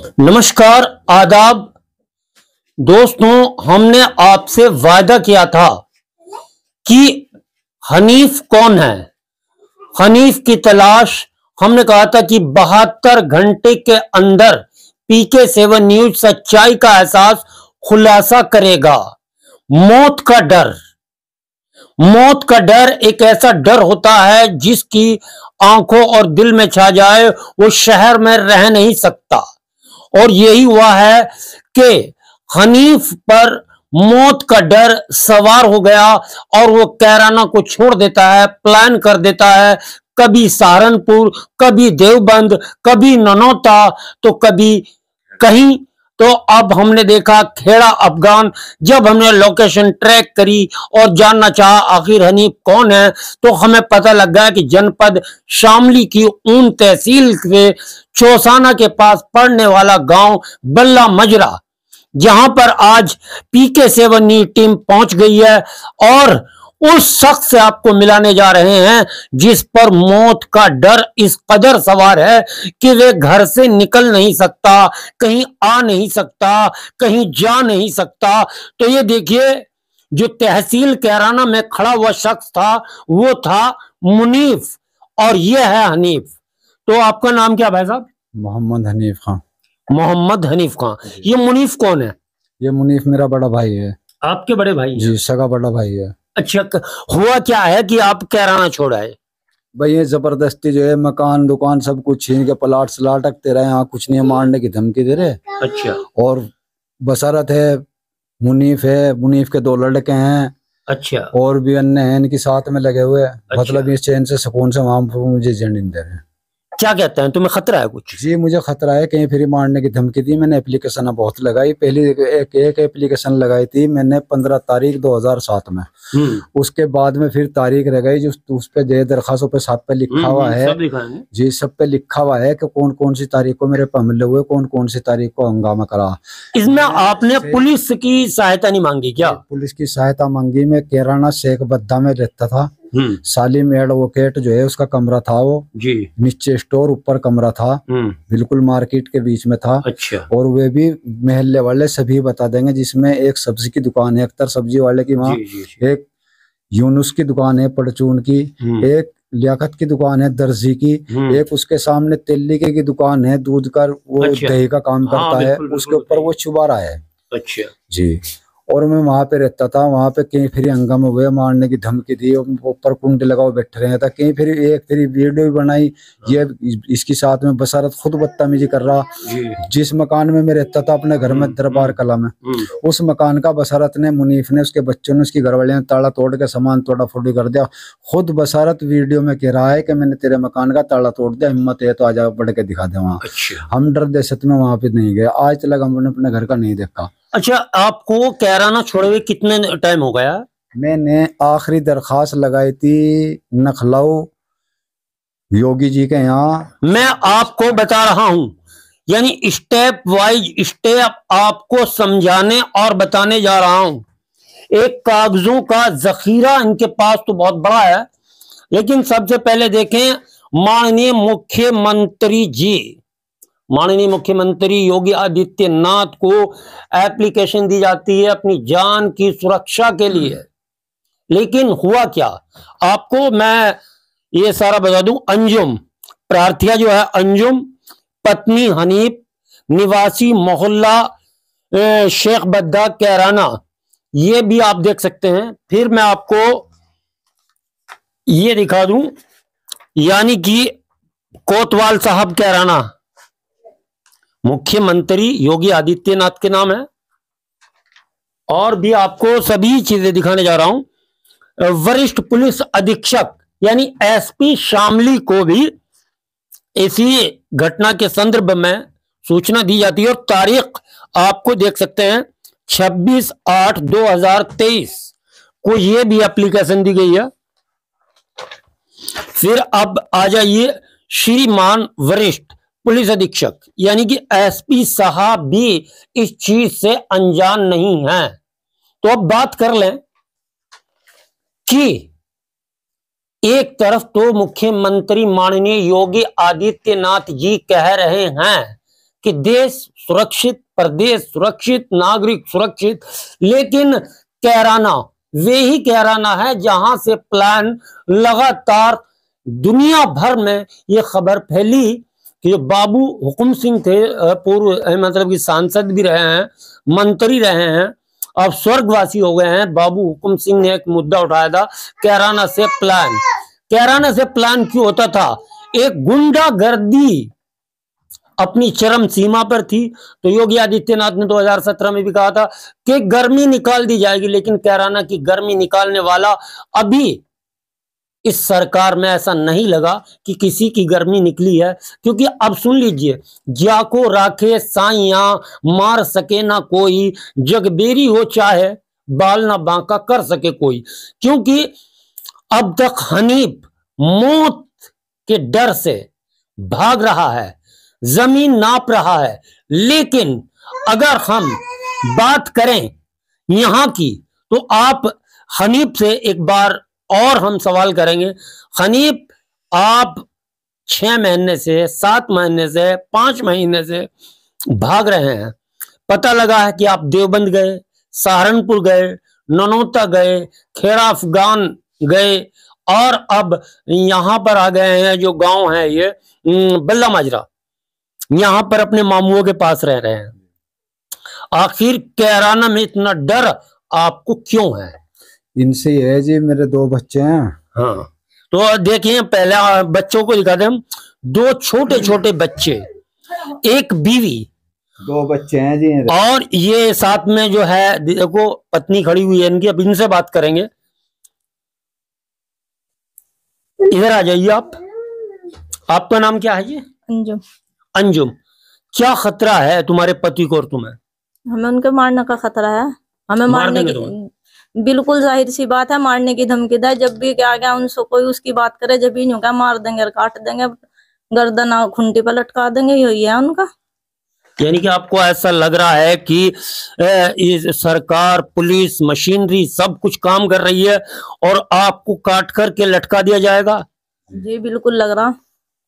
नमस्कार, आदाब दोस्तों। हमने आपसे वायदा किया था कि हनीफ कौन है, हनीफ की तलाश। हमने कहा था कि 72 घंटे के अंदर पीके 7 न्यूज सच्चाई का एहसास खुलासा करेगा। मौत का डर, मौत का डर एक ऐसा डर होता है जिसकी आंखों और दिल में छा जाए वो शहर में रह नहीं सकता। और यही हुआ है कि हनीफ पर मौत का डर सवार हो गया और वो कैराना को छोड़ देता है, प्लान कर देता है। कभी सहारनपुर, कभी देवबंद, कभी ननौता, तो कभी कहीं। तो अब हमने देखा खेड़ा अफगान। जब हमने लोकेशन ट्रैक करी और जानना चाहा आखिर हनीफ कौन है, तो हमें पता लग गया कि जनपद शामली की ऊन तहसील के चौसाना के पास पड़ने वाला गांव बल्ला मजरा, जहां पर आज पीके 7 न्यूज टीम पहुंच गई है और उस शख्स से आपको मिलाने जा रहे हैं जिस पर मौत का डर इस कदर सवार है कि वे घर से निकल नहीं सकता, कहीं आ नहीं सकता, कहीं जा नहीं सकता। तो ये देखिए, जो तहसील कैराना में खड़ा हुआ शख्स था वो था मुनीफ और ये है हनीफ। तो आपका नाम क्या भाई साहब? मोहम्मद हनीफ खान। मोहम्मद हनीफ खान। ये मुनीफ कौन है? ये मुनीफ मेरा बड़ा भाई है। आपके बड़े भाई हैं? जी, सगा बड़ा भाई है। अच्छा, हुआ क्या है कि आप कैराना छोड़ आए? भाई ये जबरदस्ती जो है मकान दुकान सब कुछ छीन के प्लाट स्लाट रखते रहे, यहाँ कुछ नहीं मारने की धमकी दे रहे। अच्छा। और बसारत है, मुनीफ है, मुनीफ के 2 लड़के हैं। अच्छा। और भी अन्य हैं इनके साथ में लगे हुए। अच्छा। मतलब इस चैन से सुकून से वहां मुझे जंड दे रहे हैं। क्या कहते हैं, तुम्हें खतरा है कुछ? जी मुझे खतरा है, कहीं फिर मारने की धमकी दी। मैंने एप्लीकेशन बहुत लगाई। पहली एक एप्लीकेशन लगाई थी मैंने 15 तारीख 2007 में। उसके बाद में फिर तारीख रह गई जो उस पे दे दरखास्तों पे साथ पे लिखा हुआ है। जी सब पे लिखा हुआ है कि कौन कौन सी तारीख को मेरे पे हमले हुए, कौन कौन सी तारीख को हंगामा करा। इसमें आपने पुलिस की सहायता नहीं मांगी क्या? पुलिस की सहायता मांगी। मैं कैराना शेख बद्दा में रहता था। सालिम एडवोकेट जो है उसका कमरा था वो जी, नीचे स्टोर ऊपर कमरा था, बिल्कुल मार्केट के बीच में था। अच्छा। और वे भी महल्ले वाले सभी बता देंगे, जिसमें एक सब्जी की दुकान है अख्तर सब्जी वाले की वहाँ, एक यूनुस की दुकान है परचून की, एक लियाकत की दुकान है दर्जी की, एक उसके सामने तेलिके की दुकान है दूध का, वो दही का काम करता है, उसके ऊपर वो चुबारा है। अच्छा जी। और मैं वहां पे रहता था। वहां पे कहीं फिर हंगामा हुए, मारने की धमकी दी, ऊपर कुंडे लगाओ बैठे रहे था। कहीं फिर एक फिर वीडियो भी बनाई, ये इसके साथ में बसारत खुद बदतमीजी कर रहा। जिस मकान में मैं रहता था अपने घर में दरबार कला में, उस मकान का बसारत ने, मुनीफ ने, उसके बच्चों ने, उसकी घरवाली ने ताला तोड़ के सामान तोड़ा फोड़ी कर दिया। खुद बसारत वीडियो में कह रहा है कि मैंने तेरे मकान का ताला तोड़ दिया, हिम्मत है तो आ जा बढ़ के दिखा दे वहाँ। हम डर दहशत में वहां पे नहीं गए। आज तक हमने अपने घर का नहीं देखा। अच्छा, आपको कैराना छोड़े हुए कितने टाइम हो गया? मैंने आखिरी दरखास्त लगाई थी नखलाऊ योगी जी के यहाँ। मैं आपको बता रहा हूं, यानी स्टेप वाइज स्टेप आपको समझाने और बताने जा रहा हूं। एक कागजों का जखीरा इनके पास तो बहुत बड़ा है, लेकिन सबसे पहले देखें माननीय मुख्यमंत्री जी, माननीय मुख्यमंत्री योगी आदित्यनाथ को एप्लीकेशन दी जाती है अपनी जान की सुरक्षा के लिए। लेकिन हुआ क्या, आपको मैं ये सारा बता दूं। अंजुम प्रार्थिया जो है, अंजुम पत्नी हनीफ, निवासी मोहल्ला शेख बद्दा कैराना, ये भी आप देख सकते हैं। फिर मैं आपको ये दिखा दूं, यानी कि कोतवाल साहब कैराना, मुख्यमंत्री योगी आदित्यनाथ के नाम है। और भी आपको सभी चीजें दिखाने जा रहा हूं। वरिष्ठ पुलिस अधीक्षक यानी एसपी शामली को भी इसी घटना के संदर्भ में सूचना दी जाती है। और तारीख आपको देख सकते हैं 26/8/2023 को ये भी एप्लीकेशन दी गई है। फिर अब आ जाइए, श्रीमान वरिष्ठ पुलिस अधीक्षक यानी कि एसपी साहब भी इस चीज से अनजान नहीं है। तो अब बात कर लें कि एक तरफ तो मुख्यमंत्री माननीय योगी आदित्यनाथ जी कह रहे हैं कि देश सुरक्षित, प्रदेश सुरक्षित, नागरिक सुरक्षित, लेकिन कैराना वे ही कैराना है जहां से प्लान लगातार दुनिया भर में ये खबर फैली कि बाबू हुकुम सिंह थे, पूर्व मतलब कि सांसद भी रहे हैं, मंत्री रहे हैं, अब स्वर्गवासी हो गए हैं। बाबू हुकुम सिंह ने एक मुद्दा उठाया था, कैराना से प्लान। कैराना से प्लान क्यों होता था? एक गुंडागर्दी अपनी चरम सीमा पर थी, तो योगी आदित्यनाथ ने 2017 में भी कहा था कि गर्मी निकाल दी जाएगी, लेकिन कैराना की गर्मी निकालने वाला अभी इस सरकार में ऐसा नहीं लगा कि किसी की गर्मी निकली है। क्योंकि अब सुन लीजिए, जाको राखे साइया मार सके ना कोई, जगबेरी हो चाहे बाल ना बांका कर सके कोई। क्योंकि अब तक हनीफ मौत के डर से भाग रहा है, जमीन नाप रहा है, लेकिन अगर हम बात करें यहां की, तो आप हनीफ से एक बार और हम सवाल करेंगे। हनीफ, आप 6 महीने से, 7 महीने से, 5 महीने से भाग रहे हैं। पता लगा है कि आप देवबंद गए, सहारनपुर गए, ननौता गए, खेड़ा अफगान गए, और अब यहां पर आ गए हैं, जो गांव है ये बल्ला माजरा, यहां पर अपने मामुओं के पास रह रहे हैं। आखिर कैराना में इतना डर आपको क्यों है? इनसे है जी, मेरे 2 बच्चे हैं। हाँ, तो देखिए, पहले बच्चों को दिखा दें हम। 2 छोटे छोटे बच्चे, एक बीवी, 2 बच्चे हैं जी, और ये साथ में जो है देखो पत्नी खड़ी हुई है इनकी। अब इनसे बात करेंगे। इधर आ जाइए आप। आपका नाम क्या है? ये अंजुम। अंजुम, क्या खतरा है तुम्हारे पति को और तुम्हें? हमें उनके मारने का खतरा है। हमें मारने की, बिल्कुल जाहिर सी बात है, मारने की धमकी दे। जब भी क्या गया उनसे कोई उसकी बात करे, जब भी क्या मार देंगे, काट देंगे, गर्दन खुंटी पर लटका देंगे, यही है उनका। यानी कि आपको ऐसा लग रहा है कि इस सरकार, पुलिस, मशीनरी सब कुछ काम कर रही है और आपको काट करके लटका दिया जाएगा? जी बिल्कुल लग रहा,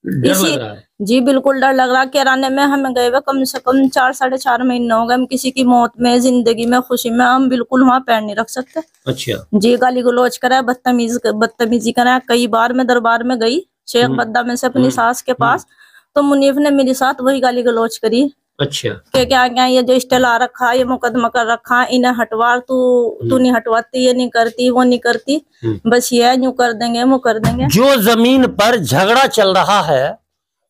लग रहा है। जी बिल्कुल डर लग रहा। कैराने में हमें गए हुए कम से कम 4 साढ़े 4 महीने हो गए। हम किसी की मौत में, जिंदगी में, खुशी में हम बिल्कुल वहाँ पैर नहीं रख सकते। अच्छा जी, गाली गलौज करा, बदतमीजी करा। कई बार मैं दरबार में गई शेख बद्दा में से अपनी सास के पास, तो मुनीफ ने मेरे साथ वही गाली गलौज करी। अच्छा, क्या क्या ये जो स्टेल आ रखा, ये मुकदमा कर रखा, इन्हें हटवा, तू नहीं हटवाती, ये नहीं करती, वो नहीं करती, बस ये यूं कर देंगे, वो कर देंगे। जो जमीन पर झगड़ा चल रहा है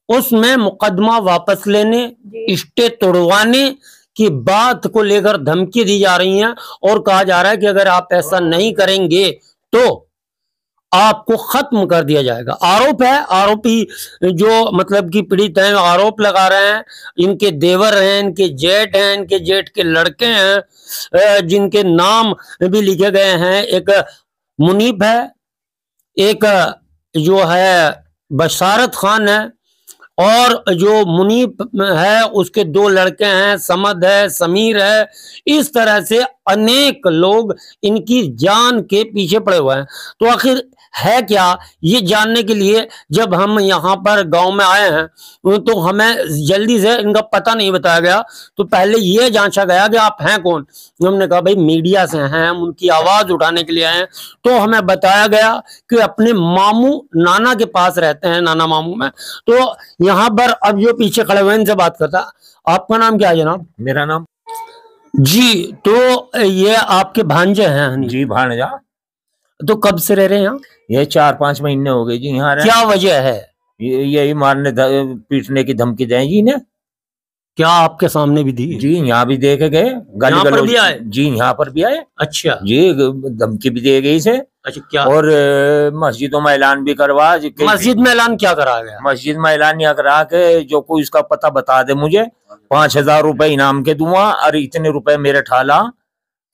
उसमें मुकदमा वापस लेने, स्टे तोड़वाने की बात को लेकर धमकी दी जा रही है, और कहा जा रहा है कि अगर आप ऐसा नहीं करेंगे तो आपको खत्म कर दिया जाएगा। आरोप है, आरोपी जो मतलब कि पीड़ित हैं आरोप लगा रहे हैं, इनके देवर हैं, इनके जेठ हैं, इनके जेठ के लड़के हैं, जिनके नाम भी लिखे गए हैं। एक मुनीब है, एक जो है बशारत खान है, और जो मुनीब है उसके 2 लड़के हैं, समद है, समीर है। इस तरह से अनेक लोग इनकी जान के पीछे पड़े हुए हैं। तो आखिर है क्या, ये जानने के लिए जब हम यहाँ पर गांव में आए हैं तो हमें जल्दी से इनका पता नहीं बताया गया। तो पहले ये जांचा गया कि आप हैं कौन। हमने कहा भाई मीडिया से हैं, हम उनकी आवाज उठाने के लिए आए हैं। तो हमें बताया गया कि अपने मामू नाना के पास रहते हैं, नाना मामू में। तो यहाँ पर अब जो पीछे खड़े हुए इनसे बात करता। आपका नाम क्या है जनाब? मेरा नाम जी। तो ये आपके भांजे हैं? जी भांजा। तो कब से रह रहे हैं यहाँ? ये 4-5 महीने हो गए जी यहाँ। क्या वजह है? यही मारने पीटने की धमकी दें जी ने। क्या आपके सामने भी दी? जी यहाँ भी दे के गए, यहाँ पर भी आए? जी यहाँ पर भी आए। अच्छा जी, धमकी भी दे गई से। अच्छा, क्या? और मस्जिदों में ऐलान भी करवा। मस्जिद में ऐलान क्या करा गया? मस्जिद में ऐलान यह करा के जो कोई उसका पता बता दे मुझे 5,000 रुपए इनाम के दूंगा, और इतने रुपए मेरे ठाला।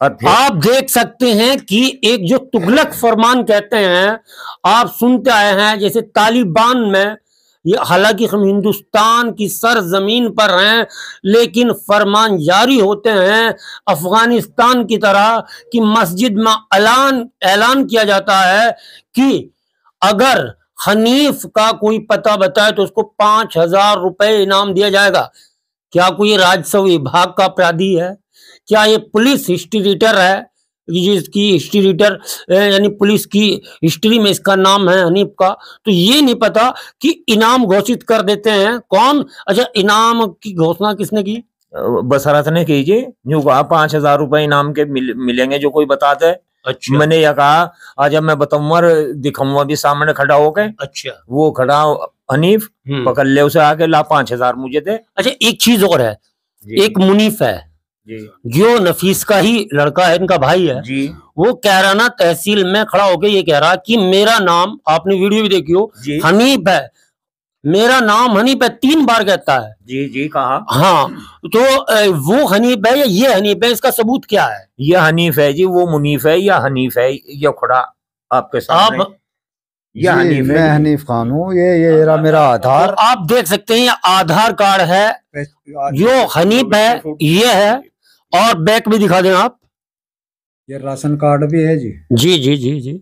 आप देख सकते हैं कि एक जो तुगलक फरमान कहते हैं, आप सुनते आए हैं, जैसे तालिबान में, ये हालांकि हम हिंदुस्तान की सरजमीन पर हैं, लेकिन फरमान जारी होते हैं अफगानिस्तान की तरह कि मस्जिद में ऐलान किया जाता है कि अगर हनीफ का कोई पता बताए तो उसको 5,000 रुपए इनाम दिया जाएगा। क्या कोई राजस्व विभाग का अपराधी है? क्या ये पुलिस हिस्ट्री रीडर है, जिसकी हिस्ट्री रीडर यानी पुलिस की हिस्ट्री में इसका नाम है हनीफ का? तो ये नहीं पता कि इनाम घोषित कर देते हैं कौन। अच्छा, इनाम की घोषणा किसने की? बसरत ने कीजिए, जो कहा 5,000 रुपए इनाम के मिलेंगे जो कोई बताते है। अच्छा। मैंने यह कहा आज जब मैं बताऊंगा दिखाऊंगा भी सामने खड़ा होके। अच्छा। वो खड़ा हनीफ, पकड़ ले उसे आके, ला 5,000 मुझे दे। अच्छा, एक चीज और है, एक मुनीफ है जो नफीस का ही लड़का है, इनका भाई है जी। वो कैराना तहसील में खड़ा होके ये कह रहा कि मेरा नाम, आपने वीडियो भी देखी हो, हनीफ है, मेरा नाम हनीफ है, 3 बार कहता है। जी जी कहा। हाँ, तो वो हनीफ है या ये हनीफ है, इसका सबूत क्या है? ये हनीफ है जी, वो मुनीफ है या हनीफ है, ये खड़ा आपके सामने। ये हनीफ है, मैं हनीफ खान हूँ। ये मेरा आधार, तो आप देख सकते हैं, ये आधार कार्ड है, जो हनीफ है ये है, और बैक भी दिखा दें आप। ये राशन कार्ड भी है जी। जी जी जी जी।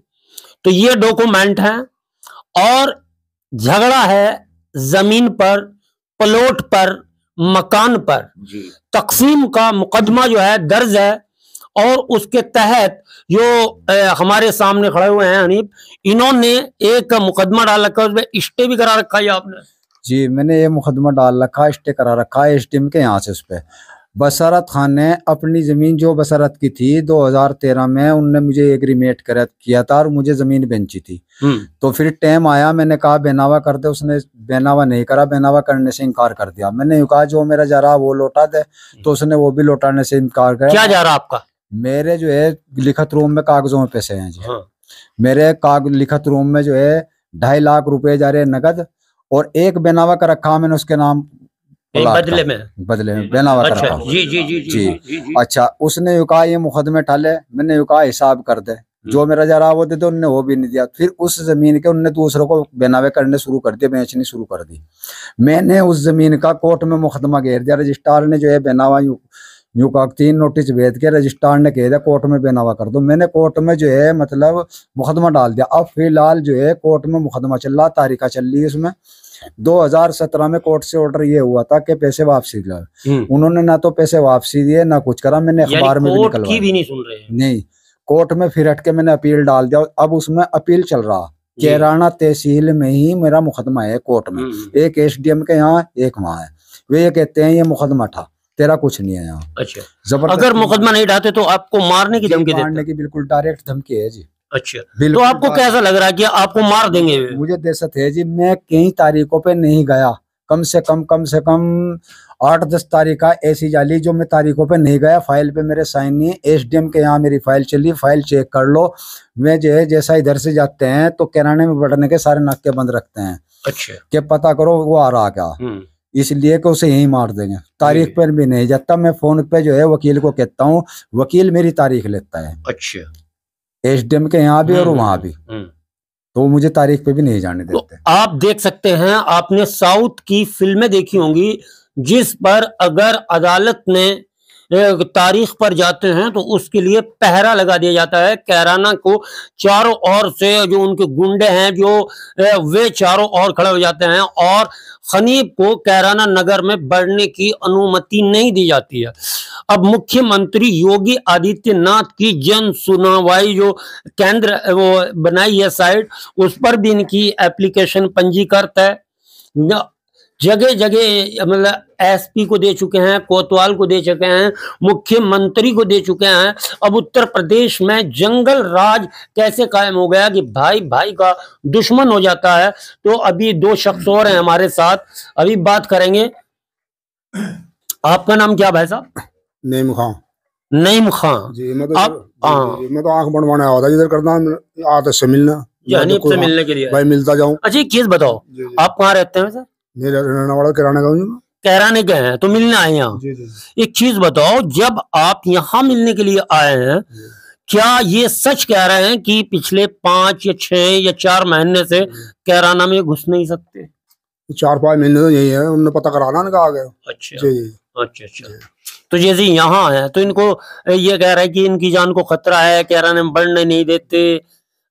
तो ये डॉक्यूमेंट है, और झगड़ा है जमीन पर, प्लॉट पर, मकान पर, तकसीम का मुकदमा जो है दर्ज है। और उसके तहत जो हमारे सामने खड़े हुए हैं हनीफ, इन्होंने एक मुकदमा डाल रखा है, उसमें स्टे भी करा रखा है आपने? जी, मैंने ये मुकदमा डाल रखा है, स्टे करा रखा है एसडीएम के यहाँ से। उस पे बसरत खान ने अपनी जमीन जो बसरत की थी 2013 में, उनने मुझे एग्रीमेंट किया था और मुझे जमीन बेची थी। तो फिर टाइम आया, मैंने कहा बेनावा कर दे, उसने बेनावा नहीं करा, बेनावा करने से इनकार कर दिया। मैंने कहा जो मेरा जा रहा वो लौटा दे, तो उसने वो भी लौटाने से इनकार कर। क्या जा रहा आपका? मेरे जो है लिखत रूम में कागजों में पैसे हैं जी। हाँ। मेरे लिखत रूम में जो है 2.5 लाख रुपए जा रहे हैं नगद, और एक बेनावा का रखा मैंने उसके नाम बदले में बेनावा कर रखा। जी जी जी जी जी। अच्छा, उसने यू कहा ये मुकदमे टाले, मैंने यू कहा हिसाब कर दे, जो मेरा जा रहा वो दे दो, उनने वो भी नहीं दिया। फिर उस जमीन के उनने दूसरों को बेनावे करने शुरू कर दिया, बेचनी शुरू कर दी। मैंने उस जमीन का कोर्ट में मुकदमा घेर दिया। रजिस्ट्रार ने जो है बेनावा यूं का 3 नोटिस भेज के रजिस्ट्रार ने कह दिया कोर्ट में बेनावा कर दो। मैंने कोर्ट में जो है मतलब मुकदमा डाल दिया। अब फिलहाल जो है कोर्ट में मुकदमा चल रहा, तारीखा चल रही है उसमें। 2017 में कोर्ट से ऑर्डर ये हुआ था कि पैसे वापसी दिलाओ। उन्होंने ना तो पैसे वापसी दिए ना कुछ करा। मैंने अखबार में भी निकलवाया, भी नहीं सुन रहे हैं। नहीं, कोर्ट में फिर हट के मैंने अपील डाल दिया। अब उसमें अपील चल रहा, कैराना तहसील में ही मेरा मुकदमा है कोर्ट में। एक एसडीएम के यहाँ, एक वहाँ है। वे ये कहते हैं ये मुकदमा था, तेरा कुछ नहीं है यहाँ। अच्छा, अगर मुकदमा नहीं ढाते तो आपको मारने की धमकी देते? मारने की बिल्कुल डायरेक्ट धमकी है जी। अच्छा, तो आपको कैसा लग रहा है कि आपको मार देंगे? मुझे दहशत है जी। मैं कई तारीखों पे नहीं गया, कम से कम 8-10 तारीख का ऐसी जाली जो मैं तारीखों पे नहीं गया। फाइल पे मेरे साइन नहीं है। एसडीएम के यहाँ मेरी फाइल चली, फाइल चेक कर लो। मैं जो है जैसा इधर से जाते हैं तो किराने में बढ़ने के सारे नाके बंद रखते हैं। अच्छा, कि पता करो वो आ रहा क्या, इसलिए कि उसे यहीं मार देंगे। तारीख पर भी नहीं जाता। मैं फोन पे जो है वकील को कहता हूँ, वकील मेरी तारीख लेता है। अच्छा, एसडीएम के यहाँ भी और वहां भी, तो मुझे तारीख पे भी नहीं जाने देते। तो आप देख सकते हैं, आपने साउथ की फिल्में देखी होंगी जिस पर अगर अदालत ने तारीख पर जाते हैं तो उसके लिए पहरा लगा दिया जाता है। कैराना को चारों ओर से जो उनके गुंडे हैं जो वे चारों ओर खड़े हो जाते हैं, और हनीफ को कैराना नगर में बढ़ने की अनुमति नहीं दी जाती है। अब मुख्यमंत्री योगी आदित्यनाथ की जन सुनवाई जो केंद्र वो बनाई है साइट, उस पर भी इनकी एप्लीकेशन पंजीकृत है। जगह जगह मतलब एसपी को दे चुके हैं, कोतवाल को दे चुके हैं, मुख्यमंत्री को दे चुके हैं। अब उत्तर प्रदेश में जंगल राज कैसे कायम हो गया कि भाई भाई का दुश्मन हो जाता है। तो अभी 2 शख्स और हैं हमारे साथ, अभी बात करेंगे। आपका नाम क्या भाई साहब? नईम खां। नईम खां जी। मैं तो आंख बनवाने आया था, इधर करना आते से मिलना, हनीफ से मिलने के लिए भाई मिलता जाऊं। अच्छा, एक चीज बताओ, आप कहाँ रहते हैं सर? कैराने गए हैं तो मिलने आए यहाँ। एक चीज बताओ, जब आप यहाँ मिलने के लिए आए हैं, क्या ये सच कह रहे हैं कि पिछले 5 या 6 या 4 महीने से कैराना में घुस नहीं सकते? 4-5 महीने तो यही है, उन्होंने पता कराना ना कहा गया। अच्छा अच्छा अच्छा। तो जैसे यहाँ है तो इनको ये कह रहा है कि इनकी जान को खतरा है, कैराने में बढ़ने नहीं देते,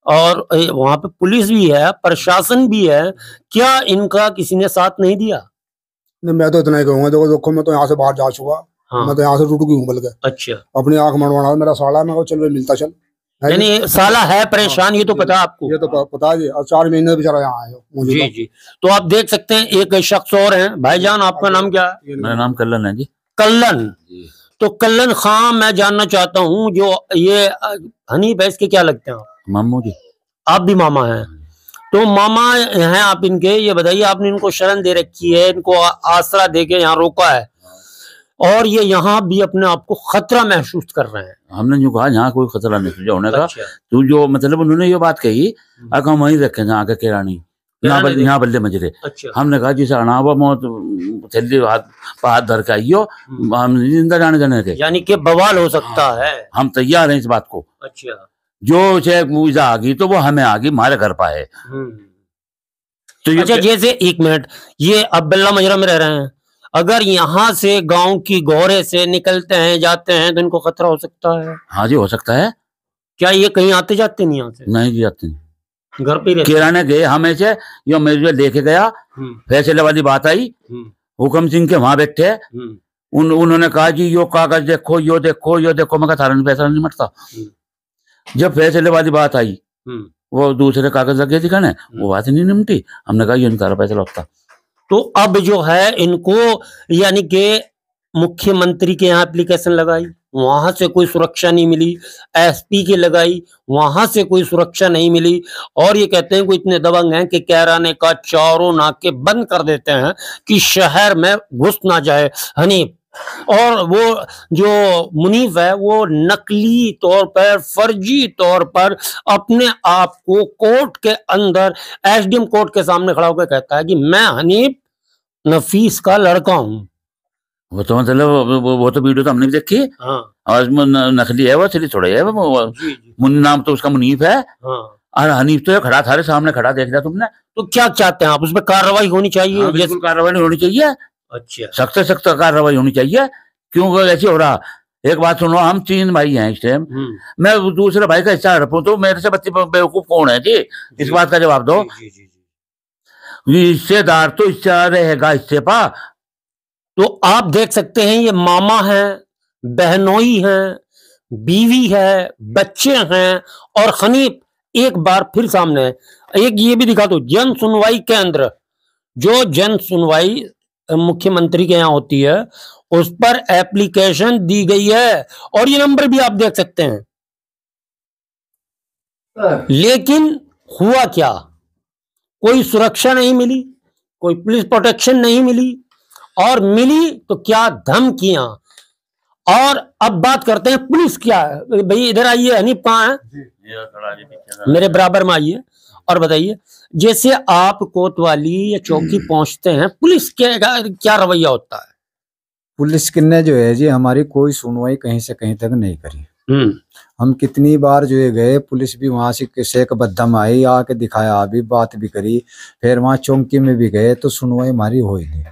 और वहां पे पुलिस भी है, प्रशासन भी है। क्या इनका किसी ने साथ नहीं दिया? मैं तो इतना ही कहूंगा, देखो मैं तो यहाँ से बाहर जा चुका। हाँ। मैं तो यहाँ से टूट गई हूँ बल्कि। अच्छा। अपनी आंख मनवाना मेरा साला है, मैं चल रहा मिलता चल, यानी साला है परेशान। हाँ, ये तो पता आपको? ये तो पता है जी, और 4 महीने बेचारा यहाँ आए हो। जी जी। तो आप देख सकते हैं एक शख्स और हैं। भाईजान आपका नाम क्या है? मेरा नाम कल्लन है जी। कल्लन। तो कल्लन खां, मैं जानना चाहता हूँ जो ये हनीफ है, इसके क्या लगते हैं आप? मामू जी। आप भी मामा हैं? तो मामा हैं आप इनके। ये बताइए, आपने इनको शरण दे रखी है, इनको आसरा देके यहाँ रोका है, और ये यहाँ भी अपने आप को खतरा महसूस कर रहे हैं। हमने जो कहा यहाँ कोई खतरा नहीं होने का। तो जो मतलब उन्होंने ये बात कही, अगर हम वहीं रखे जहाँ के केरानी यहाँ बल्ले मजरे। अच्छा। हमने कहा जिसे अनावा मौत थैली हाथ धर के आइयो, हम जिंदा जाने के, यानी कि बवाल हो सकता है। हम तैयार हैं इस बात को। अच्छा। जो चाहे मुआवजा आ गई तो वो हमें आ गई, हमारे घर पाए। तो ये अच्छा, जैसे 1 मिनट, ये अब बल्ला मजरा में रह रहे हैं, अगर यहाँ से गांव की गौरे से निकलते हैं जाते हैं तो इनको खतरा हो सकता है? हाँ जी, हो सकता है। क्या ये कहीं आते जाते नहीं? यहाँ से नहीं जी, जाते नहीं, घर पे किराने गए हमेशा। यो मेरे लेके गया, फैसले वाली बात आई, हुक्म सिंह के वहां बैठे, उन्होंने कहा जी यो कागज देखो, यो देखो, यो देखो। मैं कहा फैसला नहीं मटता। जब फैसले वाली बात आई, वो दूसरे कागज लगे दिखाने, वो बात नहीं निपटी। हमने कहा ये सारा फैसला होता। तो अब जो है इनको, यानी कि मुख्यमंत्री के यहाँ एप्लीकेशन लगाई, वहां से कोई सुरक्षा नहीं मिली, एसपी के लगाई, वहां से कोई सुरक्षा नहीं मिली, और ये कहते हैं कोई इतने दबंग हैं कि कैराने का चारों नाके बंद कर देते हैं कि शहर में घुस ना जाए हनीफ। और वो जो मुनीफ है वो नकली तौर पर, फर्जी तौर पर अपने आप को कोर्ट के अंदर, एसडीएम कोर्ट के सामने खड़ा होकर कहता है कि मैं हनीफ नफीस का लड़का हूं। वो तो मतलब वो तो वीडियो तो हमने भी देखी। हाँ। और नकली है वो, चली थोड़ा है वो। मुन्नी नाम तो उसका मुनीफ है। हाँ। और हनीफ तो खड़ा था सामने, खड़ा देख लिया तुमने। तो क्या चाहते हैं आप? उसमें कार्रवाई होनी चाहिए? हाँ, बिल्कुल कार्रवाई होनी चाहिए। अच्छा। सख्त से सख्त कार्रवाई होनी चाहिए। क्यों ऐसे हो रहा? एक बात सुनो, हम 3 भाई हैं इस टाइम, मैं दूसरे भाई का हिस्सा हड़पूं तो मेरे से बच्चे बेवकूफ कौन है जी? इस बात का जवाब दो। हिस्सेदार तो हिस्सा रहेगा हिस्से पा। तो आप देख सकते हैं ये मामा है, बहनोई है, बीवी है, बच्चे हैं, और हनीफ एक बार फिर सामने है। एक ये भी दिखा दो, जन सुनवाई केंद्र, जो जन सुनवाई मुख्यमंत्री के यहाँ होती है, उस पर एप्लीकेशन दी गई है, और ये नंबर भी आप देख सकते हैं। लेकिन हुआ क्या? कोई सुरक्षा नहीं मिली, कोई पुलिस प्रोटेक्शन नहीं मिली, और मिली तो क्या धमकियां। और अब बात करते हैं पुलिस क्या है। भाई इधर आइए, हनीफ कहाँ है? मेरे बराबर में आइए और बताइए, जैसे आप कोतवाली या चौकी पहुंचते हैं, पुलिस क्या रवैया होता है? पुलिस ने जो है जी हमारी कोई सुनवाई कहीं से कहीं तक नहीं करी। हम कितनी बार जो है गए, पुलिस भी वहां से शेख बद्दा में आई, आके दिखाया, अभी बात भी करी, फिर वहां चौकी में भी गए, तो सुनवाई हमारी हुई नहीं।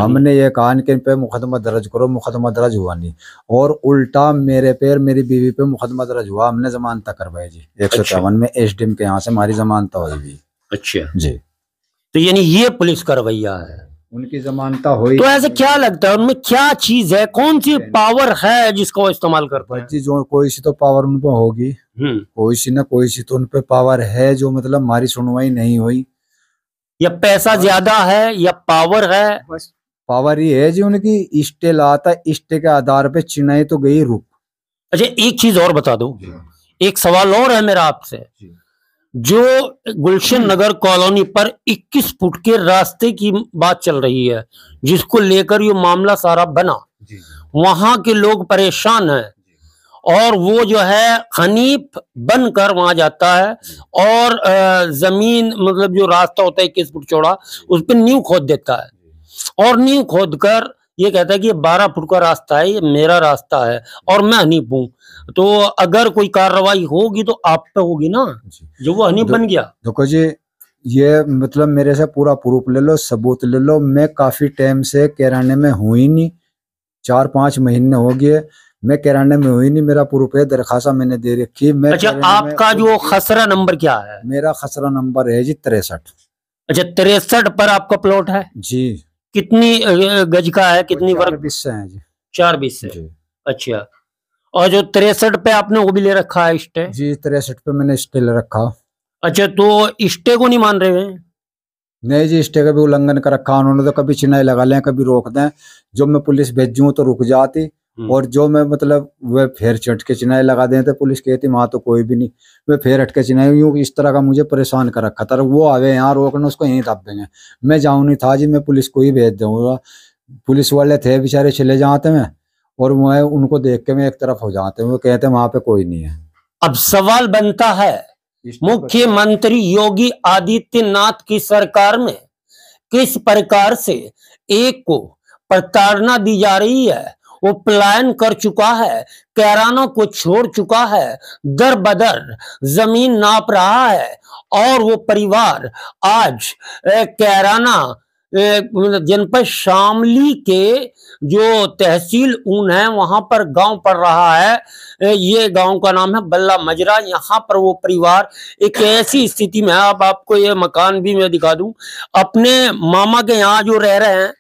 हमने ये कहा कि इन पे मुकदमा दर्ज करो, मुकदमा दर्ज हुआ नहीं, और उल्टा मेरे पे, मेरी बीवी पे मुकदमा दर्ज हुआ। हमने जमानत करवाई जी 153 में, एसडीएम के यहाँ से हमारी जमानत हुई भी। अच्छा जी। तो यानी ये पुलिस का रवैया है, उनकी जमानत हुई। तो ऐसे क्या लगता है उनमें क्या चीज है, कौन सी पावर है जिसको इस्तेमाल करते हैं? जी जो कोई सी तो पावर उन पर होगी, कोई सी ना कोई सी तो उन पे पावर है, जो मतलब हमारी सुनवाई नहीं हुई। या पैसा ज्यादा है या पावर है? बस पावर ही है जी उनकी। स्टे लाता, स्टे के आधार पे चिनाई तो गई रुक। अच्छा एक चीज और बता दो, एक सवाल और है मेरा आपसे। जो गुलशन नगर कॉलोनी पर 21 फुट के रास्ते की बात चल रही है, जिसको लेकर ये मामला सारा बना, वहां के लोग परेशान हैं, और वो जो है हनीफ बनकर वहां जाता है, और जमीन मतलब जो रास्ता होता है 21 फुट चौड़ा, उस पर नींव खोद देता है, और नींव खोद कर ये कहता है कि ये 12 फुट का रास्ता है, ये मेरा रास्ता है और मैं हनीफ हूं। तो अगर कोई कार्रवाई होगी तो आप पे होगी ना, जो वो हनीफ बन गया। देखो जी, ये मतलब मेरे से पूरा प्रूफ ले लो, सबूत ले लो। मैं काफी टाइम से किराने में हूँ ही नहीं, 4-5 महीने हो गए मैं किराने में हुई नहीं। मेरा प्रूफ है, दरखास्त मैंने दे रखी। मैं अच्छा आपका जो खसरा नंबर क्या है? मेरा खसरा नंबर है जी 63। अच्छा 63 पर आपका प्लॉट है जी। कितनी गज का है, कितनी वर्ग? 4 से है जी। 4 से। अच्छा, और जो 63 पे आपने वो भी ले रखा है स्टे? जी 63 पे मैंने स्टे ले रखा। अच्छा, तो स्टे को नहीं मान रहे हैं? नहीं जी, स्टे का भी उल्लंघन कर रखा उन्होंने, तो कभी चिनाई लगा लें, कभी रोक दें। जो मैं पुलिस भेजूं तो रुक जाती, और जो मैं मतलब वे फिर चढ़ के चिनाई लगा दें तो पुलिस कहती वहां तो कोई भी नहीं, वे फिर हट के चिनाई। यूं इस तरह का मुझे परेशान कर रखा था। वो आवे यहाँ रोकना, उसको यहीं दब देंगे। मैं जाऊं नहीं था जी, मैं पुलिस को ही भेज दूंगा। पुलिस वाले थे बेचारे, चले जाते मैं, और मैं उनको देख के मैं एक तरफ हो जाते, वो कहते वहां पे कोई नहीं है। अब सवाल बनता है, मुख्यमंत्री योगी आदित्यनाथ की सरकार में किस प्रकार से एक को प्रताड़ना दी जा रही है। वो पलायन कर चुका है, कैराना को छोड़ चुका है, दर बदर जमीन नाप रहा है, और वो परिवार आज कैराना जनपद शामली के जो तहसील ऊन है वहां पर गांव पड़ रहा है। ये गांव का नाम है बल्ला मजरा। यहाँ पर वो परिवार एक ऐसी स्थिति में है, अब आपको ये मकान भी मैं दिखा दूं, अपने मामा के यहाँ जो रह रहे हैं,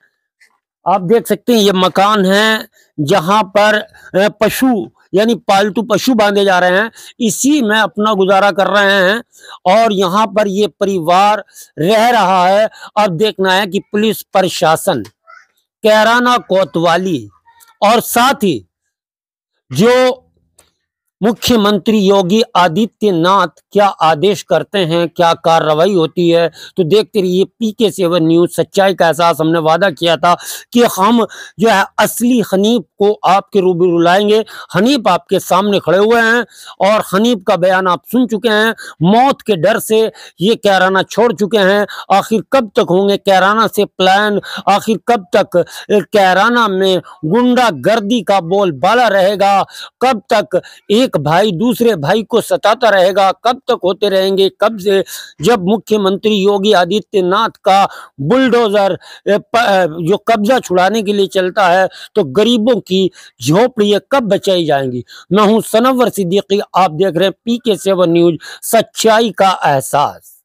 आप देख सकते हैं ये मकान है जहां पर पशु यानी पालतू पशु बांधे जा रहे हैं, इसी में अपना गुजारा कर रहे हैं, और यहाँ पर ये परिवार रह रहा है। अब देखना है कि पुलिस प्रशासन, कैराना कोतवाली और साथ ही जो मुख्यमंत्री योगी आदित्यनाथ क्या आदेश करते हैं, क्या कार्रवाई होती है। तो देखते रहिए PK7 न्यूज, सच्चाई का एहसास। हमने वादा किया था कि हम जो है असली हनीफ को आपके रूबरू लाएंगे। हनीफ आपके सामने खड़े हुए हैं और हनीफ का बयान आप सुन चुके हैं। मौत के डर से ये कैराना छोड़ चुके हैं। आखिर कब तक होंगे कैराना से प्लान, आखिर कब तक कैराना में गुंडागर्दी का बोलबाला रहेगा, कब तक एक भाई दूसरे भाई को सताता रहेगा, कब तक होते रहेंगे, कब से जब मुख्यमंत्री योगी आदित्यनाथ का बुलडोजर जो कब्जा छुड़ाने के लिए चलता है तो गरीबों की झोपड़ियां कब बचाई जाएंगी। मैं हूं सनवर सिद्दीकी, आप देख रहे हैं PK7 न्यूज, सच्चाई का एहसास।